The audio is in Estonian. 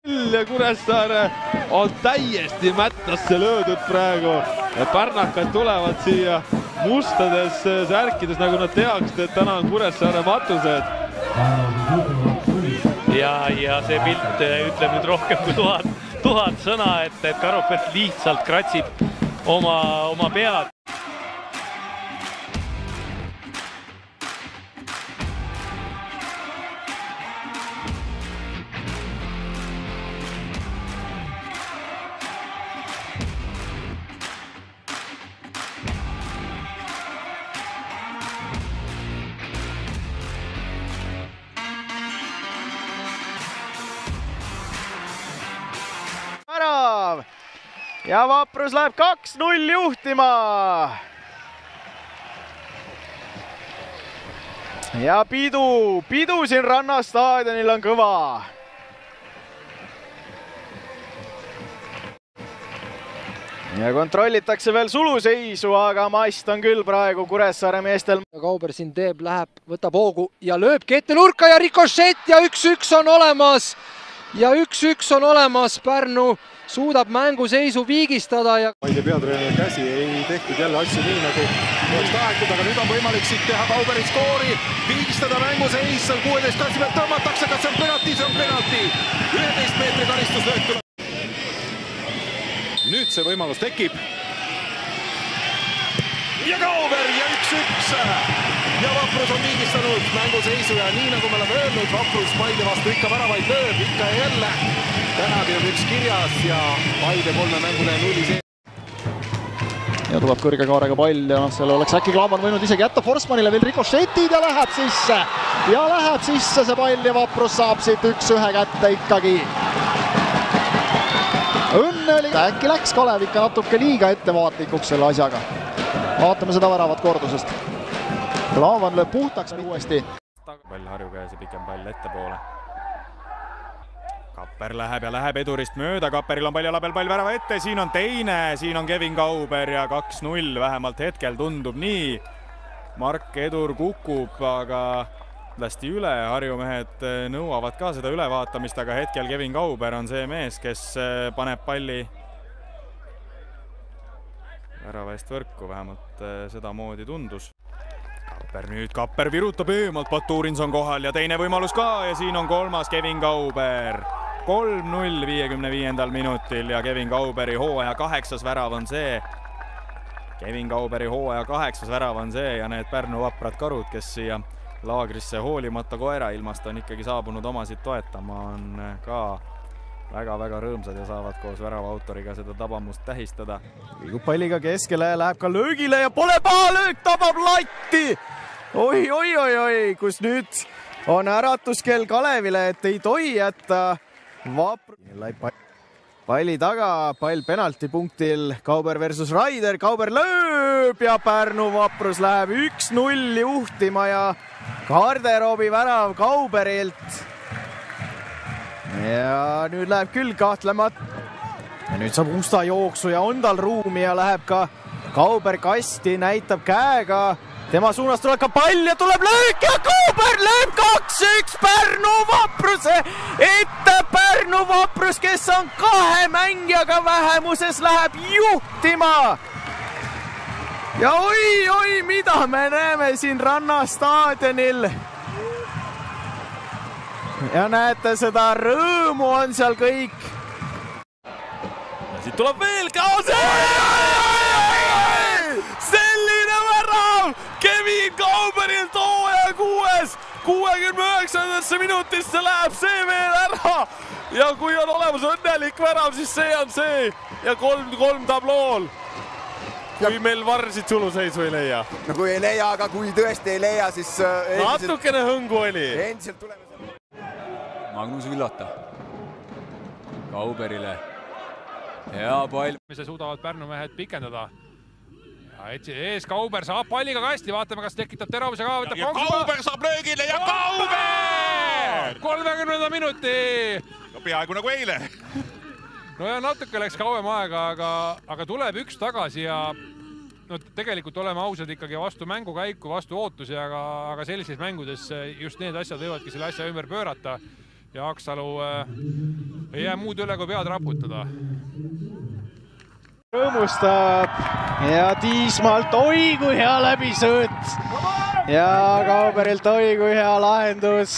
Ja Kuressaare on täiesti mättasse löödud praegu. Pärnakad tulevad siia mustades särkides, nagu nad teaksid, et täna on Kuressaare matused. Ja see pilt ütleb nüüd rohkem kui tuhat sõna, et Karopet lihtsalt kratsib oma pead. Ja Vaprus läheb 2-0 juhtima. Ja pidu siin Rannastaadionil on kõva. Ja kontrollitakse veel suluseisu, aga mast on küll praegu Kuressaare meestel. Kauber siin läheb, võtab hoogu ja lööbki ette nurka ja rikošett ja 1-1 on olemas. Ja 1-1 on olemas, Pärnu suudab mänguseisu viigistada ja... Paide peatreeneri käsi ei tehtud jälle asju nii nagu oleks tahetud, aga nüüd on võimalik siit teha Kauberi skoori, viigistada mänguseis, 16 klassi pealt tõmmatakse, kas see on penalti, see on penalti. 11 meetri karistuslöök tuleb. Nüüd see võimalus tekib. Ja Kauber ja 1-1. Ja Vaprus on viigistanud mänguseisu ja nii nagu me oleme öelnud, Vaprus Paide vastu ikka väravaid lööb, ikka ja jälle. Tänagi on üks kirjas ja Paide 3 mängune 0-7. Ja tuleb kõrge kaarega pall ja selle oleks äkki Klaaban võinud isegi jätta Forsmanile veel rikošetid ja läheb sisse. Ja läheb sisse see pall ja Vaprus saab siit 1-1 kätte ikkagi. Õnne oli, äkki läks Kalev ikka natuke liiga ettevaatlikuks selle asjaga. Vaatame seda väravat kordusest. Klaavan lööb puhtaks uuesti. Pall Harju käes ja pikem pall ettepoole. Kapper läheb ja läheb edurist mööda, Kapperil on pall jala peal, pall värava ette, siin on teine, siin on Kevin Kauber ja 2-0, vähemalt hetkel tundub nii. Mark Edur kukub, aga lasti üle, Harju mehed nõuavad ka seda ülevaatamist, aga hetkel Kevin Kauber on see mees, kes paneb palli värava eest võrku, vähemalt seda moodi tundus. Kapper virutab eemalt, Baturins on kohal ja teine võimalus ka ja siin on kolmas Kevin Kauber. 3-0 55. minutil ja Kevin Kauberi hooaja 8. värav on see. Kevin Kauberi hooaja 8. värav on see ja need Pärnu vaprad karud, kes siia laagrisse hoolimata koera ilmast on ikkagi saabunud omasid toetama, on ka väga-väga rõõmsad ja saavad koos värava autoriga seda tabamust tähistada. Liigub palliga keskele ja läheb ka löögile ja pole paha löök, tabab latti. Oi, kus nüüd on äratuskell Kalevile, et ei tohi jätta palli taga, pall penaltipunktil, Kauber versus Raider, Kauber lööb ja Pärnu Vaprus läheb 1-0 juhtima ja garderoobi värav Kauberilt. Ja nüüd läheb küll kahtlemat. Ja nüüd saab Usta jooksu ja on tal ruumi ja läheb ka Kauber kasti, näitab käega. Tema suunas tuleb ka pall ja tuleb löök ja Kauber lööb 2-1 Pärnu Vapruse ette. Pärnu Vaprus, kes on 2 mängijaga vähemuses, läheb juhtima. Ja oi, mida me näeme siin Rannastaadionil. Ja näete, seda rõõmu on seal kõik. Ja siit tuleb veel kaose! Selline värav! Kevin Kauberilt hooaja 69. minutisse läheb see veel ära. Ja kui on olemas õnnelik värav, siis see on see. Ja 3-3 tablool. Kui meil varsid suluseisu ei leia. No kui ei leia, aga kui tõesti ei leia, siis... Natukene hõngu oli. Endiselt tuleme... Magnus Villota Kauberile. Hea pall. Mis suudavad Pärnu mehed pikendada. Ja ees Kauber saab palliga kasti, vaatame, kas tekitab teravuse ka. Ja Kauber saab löögile ja Kauber! 30. minuti! Peaaegu nagu eile. No ja natuke läks kauem aega, aga tuleb üks tagasi ja no tegelikult oleme ausad ikkagi vastu mängukäiku, vastu ootusi, aga sellises mängudes just need asjad võivadki selle asja ümber pöörata. ja Aksalu ei jää muud üle kui pead raputada. Rõõmustab ja Tiismaalt oi kui hea läbisõõt ja Kauberilt oi kui hea lahendus